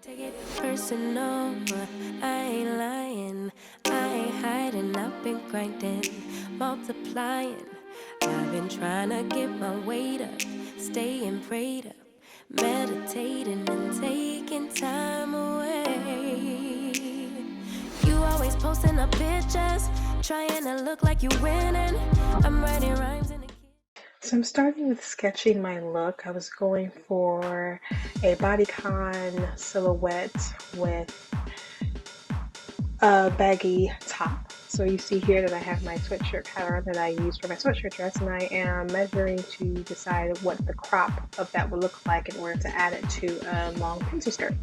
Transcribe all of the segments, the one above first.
Take it personal, but I ain't lying. I ain't hiding, I've been grinding, multiplying. I've been trying to get my weight up, staying prayed up, meditating and taking time away. You always posting up pictures, trying to look like you winning. I'm writing rhymes in the So I'm starting with sketching my look. I was going for a bodycon silhouette with a baggy top. So you see here that I have my sweatshirt pattern that I use for my sweatshirt dress, and I am measuring to decide what the crop of that would look like in order to add it to a long pencil skirt.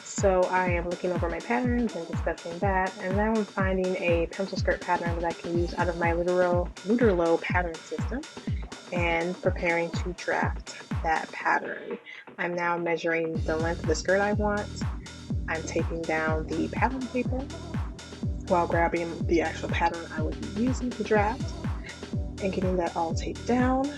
So I am looking over my patterns and discussing that, and now I'm finding a pencil skirt pattern that I can use out of my Luderlo pattern system and preparing to draft that pattern. I'm now measuring the length of the skirt I want. I'm taping down the pattern paper while grabbing the actual pattern I would be using to draft and getting that all taped down.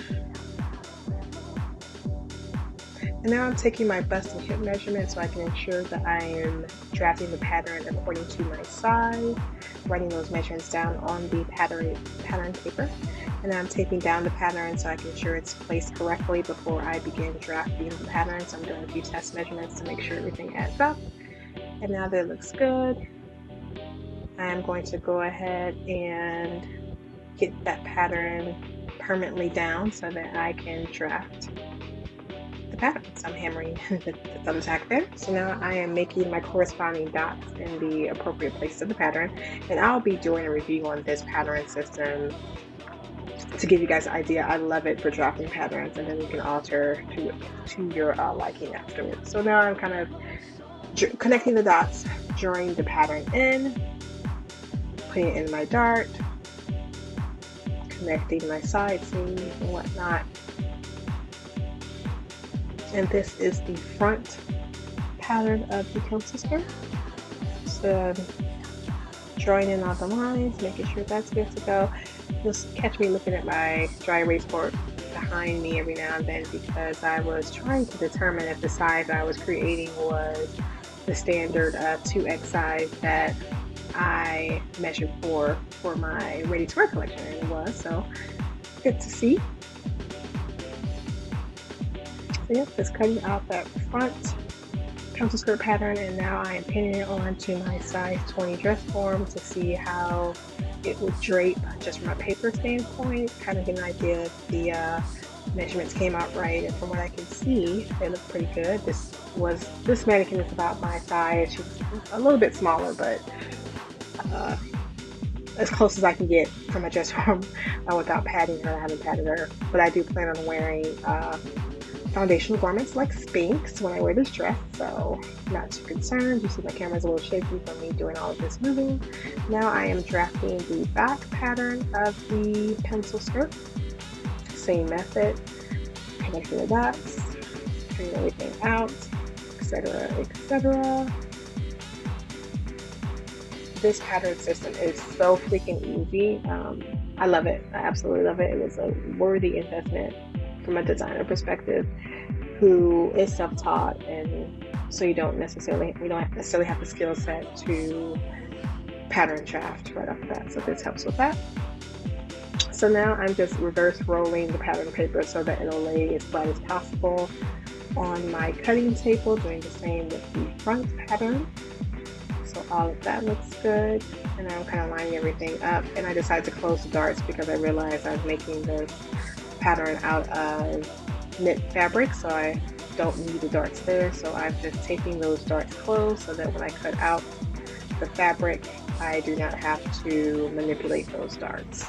And now I'm taking my bust and hip measurement so I can ensure that I am drafting the pattern according to my size, writing those measurements down on the pattern paper. And then I'm taping down the pattern so I can ensure it's placed correctly before I begin drafting the pattern. So I'm doing a few test measurements to make sure everything adds up. And now that it looks good, I'm going to go ahead and get that pattern permanently down so that I can draft the pattern. So I'm hammering the thumbtack there. So now I am making my corresponding dots in the appropriate place of the pattern. And I'll be doing a review on this pattern system to give you guys an idea. I love it for drafting patterns, and then you can alter to your liking afterwards. So now I'm kind of connecting the dots, drawing the pattern in, putting it in my dart, connecting my side seams and whatnot. And this is the front pattern of the pencil skirt. So drawing in all the lines, making sure that's good to go. You'll catch me looking at my dry erase board behind me every now and then because I was trying to determine if the size I was creating was the standard 2X size that I measured for my ready-to-wear collection, and it was, so good to see. So yep, just cutting out that front pencil skirt pattern, and now I am pinning it onto my size 20 dress form to see how it would drape just from a paper standpoint, kind of get an idea if the measurements came out right, and from what I can see, they look pretty good. This mannequin is about my size. She's a little bit smaller, but as close as I can get from a dress form without padding her. I haven't padded her, but I do plan on wearing foundational garments like Spanx when I wear this dress, so not too concerned. You see my camera's a little shaky from me doing all of this moving. Now I am drafting the back pattern of the pencil skirt. Same method, connecting the dots, cutting everything out, etc., etc. This pattern system is so freaking easy. I love it. I absolutely love it. It was a worthy investment from a designer perspective who is self-taught, and so we don't necessarily have the skill set to pattern draft right off the bat. So this helps with that. So now I'm just reverse rolling the pattern paper so that it'll lay as flat as possible on my cutting table, doing the same with the front pattern. So all of that looks good, and I'm kind of lining everything up. And I decided to close the darts because I realized I was making this pattern out of knit fabric, so I don't need the darts there. So I'm just taping those darts closed so that when I cut out the fabric, I do not have to manipulate those darts.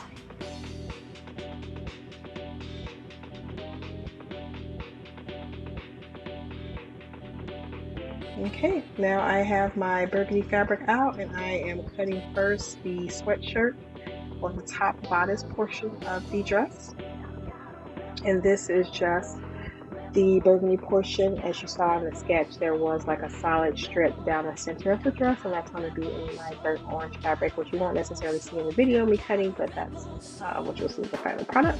Okay, now I have my burgundy fabric out, and I am cutting first the sweatshirt or the top bodice portion of the dress. And this is just the burgundy portion. As you saw in the sketch, there was like a solid strip down the center of the dress, and that's going to be in my burnt orange fabric, which you won't necessarily see in the video me cutting, but that's what you'll see in the final product.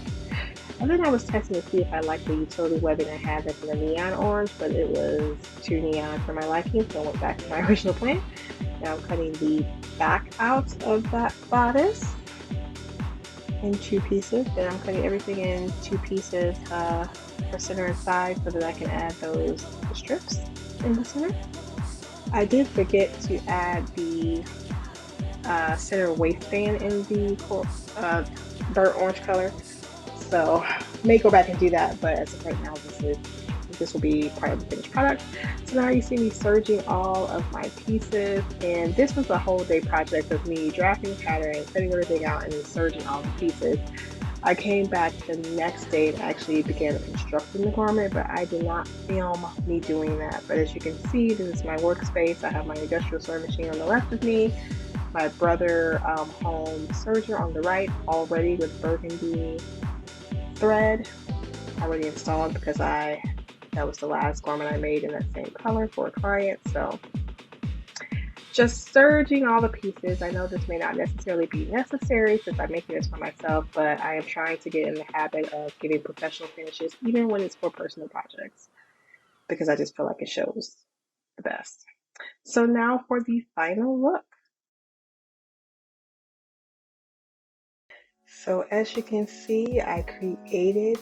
And then I was testing to see if I liked the utility webbing I had that's in the neon orange, but it was too neon for my liking, so I went back to my original plan. Now I'm cutting the back out of that bodice in 2 pieces. Then I'm cutting everything in 2 pieces for center and side so that I can add those strips in the center. I did forget to add the center waistband in the burnt orange color, so may go back and do that. But as of right now, this will be part of the finished product. So now you see me serging all of my pieces, and this was a whole day project of me drafting the pattern, cutting everything out, and then serging all the pieces. I came back the next day and actually began constructing the garment, but I did not film me doing that. But as you can see, this is my workspace. I have my industrial sewing machine on the left of me, my brother home serger on the right, already with burgundy thread already installed because that was the last garment I made in that same color for a client. So just serging all the pieces. I know this may not necessarily be necessary since I'm making this for myself, but I am trying to get in the habit of getting professional finishes, even when it's for personal projects, because I just feel like it shows the best. So now for the final look. So as you can see, I created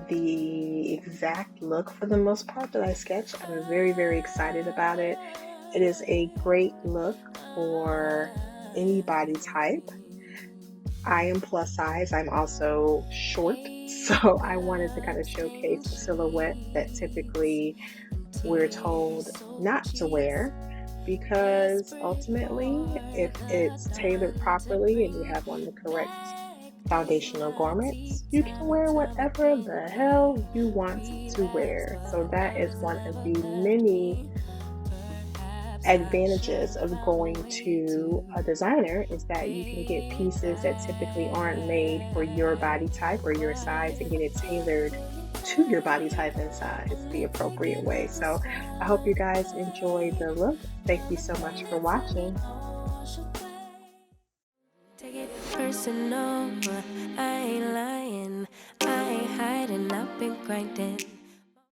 the exact look for the most part that I sketched. I'm very, very excited about it. It is a great look for any body type. I am plus size. I'm also short, so I wanted to kind of showcase the silhouette that typically we're told not to wear, because ultimately, if it's tailored properly and you have on the correct foundational garments, you can wear whatever the hell you want to wear. So that is one of the many advantages of going to a designer, is that you can get pieces that typically aren't made for your body type or your size and get it tailored to your body type and size the appropriate way. So I hope you guys enjoy the look. Thank you so much for watching. Take it personal, I ain't lying, I ain't hiding, I've been grinding.